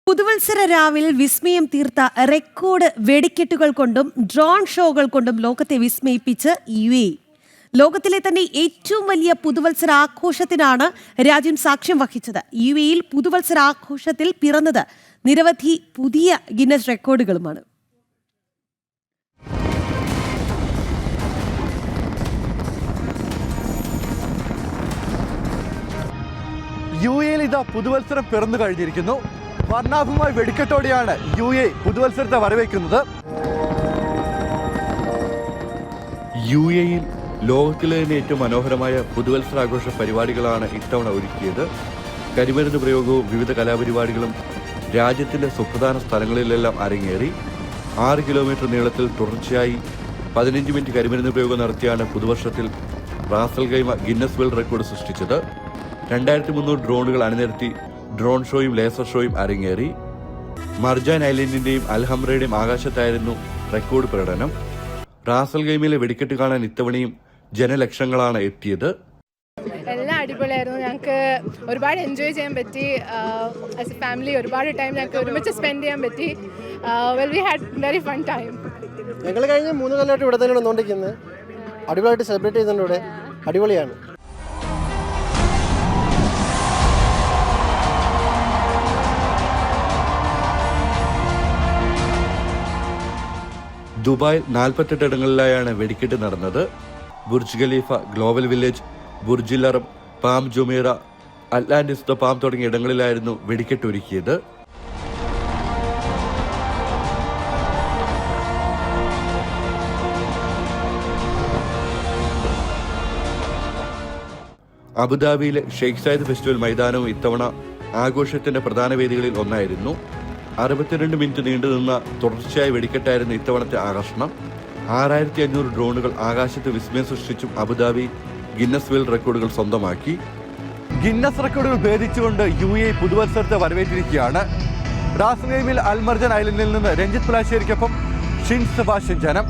പുതുവത്സര രാവിൽ വിസ്മയം തീർത്ത റെക്കോർഡ് വെടിക്കെട്ടുകൾ കൊണ്ടും ഡ്രോൺ ഷോകൾ കൊണ്ടും ലോകത്തെ വിസ്മയിപ്പിച്ച് UAE. ലോകത്തിലെ തന്നെ ഏറ്റവും വലിയ പുതുവത്സര ആഘോഷത്തിനാണ് രാജ്യം സാക്ഷ്യം വഹിച്ചത്. UAEയിൽ പുതുവത്സര ആഘോഷത്തിൽ പിറന്നത് നിരവധി പുതിയ ഗിന്നസ് റെക്കോർഡുകളുമാണ്. UAEയിൽ ഇതാ പുതുവത്സരം പിറന്നു കഴിഞ്ഞിരിക്കുന്നു. വർണ്ണാഭമായ വെടിക്കെട്ടോടെയാണ് UAE പുതുവത്സരത്തെ വരവേൽക്കുന്നത്. UAEയിൽ ലോകത്തിലെ തന്നെ ഏറ്റവും മനോഹരമായ പുതുവത്സരാഘോഷ പരിപാടികളാണ് ഇത്തവണ ഒരുക്കിയത്. കരിമരുന്ന് പ്രയോഗവും വിവിധ കലാപരിപാടികളും രാജ്യത്തിൻ്റെ സുപ്രധാന സ്ഥലങ്ങളിലെല്ലാം അരങ്ങേറി. 6 കിലോമീറ്റർ നീളത്തിൽ തുടർച്ചയായി 15 മിനിറ്റ് കരിമരുന്ന് പ്രയോഗം നടത്തിയാണ് പുതുവർഷത്തിൽ Ras al Khaimah Guinness world record സൃഷ്ടിച്ചത്. 2300 ഡ്രോണുകൾ അണിനിരത്തി ഡ്രോൺ ഷോയും ലേസർ ഷോയും അരങ്ങേറി. മർജാൻ ഐലൻഡിന്റെയും അൽഹംറയുടെയും ആകാശത്തായിരുന്നു റെക്കോർഡ് പ്രകടനം. റാസൽ ഖൈമയിലെ വെടിക്കെട്ട് കാണാൻ ഇത്തവണയും ജനലക്ഷങ്ങളാണ് എത്തിയത്. എല്ലാം അടിപൊളിയായിരുന്നു. ഞങ്ങൾക്ക് ഒരുപാട് എൻജോയ് ചെയ്യാൻ പറ്റി. ആസ് എ ഫാമിലി ഒരുപാട് ടൈം ഞങ്ങൾക്ക് ഒരുമിച്ച് സ്പെൻഡ് ചെയ്യാൻ പറ്റി. We had very fun time. ഞങ്ങൾ കഴിഞ്ഞ 3 കൊല്ലമായിട്ട് ഇവിടെ തന്നെയാണ് വന്നുകൊണ്ടിരിക്കുന്നത്. അടിപൊളിയായിട്ട് സെലിബ്രേറ്റ് ചെയ്യുന്നുണ്ട്. ഇവിടെ അടിപൊളിയാണ്. ദുബായിൽ 48 ഇടങ്ങളിലായാണ് വെടിക്കെട്ട് നടന്നത്. Burj Khalifa, global village, ബുർജിൽ Arab, palm Jumeirah, Atlantis the palm തുടങ്ങിയ ഇടങ്ങളിലായിരുന്നു വെടിക്കെട്ട് ഒരുക്കിയത്. അബുദാബിയിലെ ഷെയ്ഖ് സായിദ് ഫെസ്റ്റിവൽ മൈതാനവും ഇത്തവണ ആഘോഷത്തിന്റെ പ്രധാന വേദികളിൽ ഒന്നായിരുന്നു. 62 മിനിറ്റ് നീണ്ടുനിന്ന തുടർച്ചയായ വെടിക്കെട്ടായിരുന്നു ഇത്തവണത്തെ ആകർഷണം. 6500 ഡ്രോണുകൾ ആകാശത്ത് വിസ്മയം സൃഷ്ടിച്ചും അബുദാബി ഗിന്നസ് വേൾഡ് റെക്കോർഡുകൾ സ്വന്തമാക്കി. ഗിന്നസ് റെക്കോർഡുകൾ ഭേദിച്ചുകൊണ്ട് UAE പുതുവത്സരത്തെ വരവേറ്റിരിക്കുകയാണ്. റാസൽ ഖൈമയിൽ അൽ മർജാൻ ഐലൻഡിൽ നിന്ന് രഞ്ജിത്ത് പുലാശ്ശേരിക്കൊപ്പം ഷിൻ സെബാസ്റ്റ്യൻ ജനം.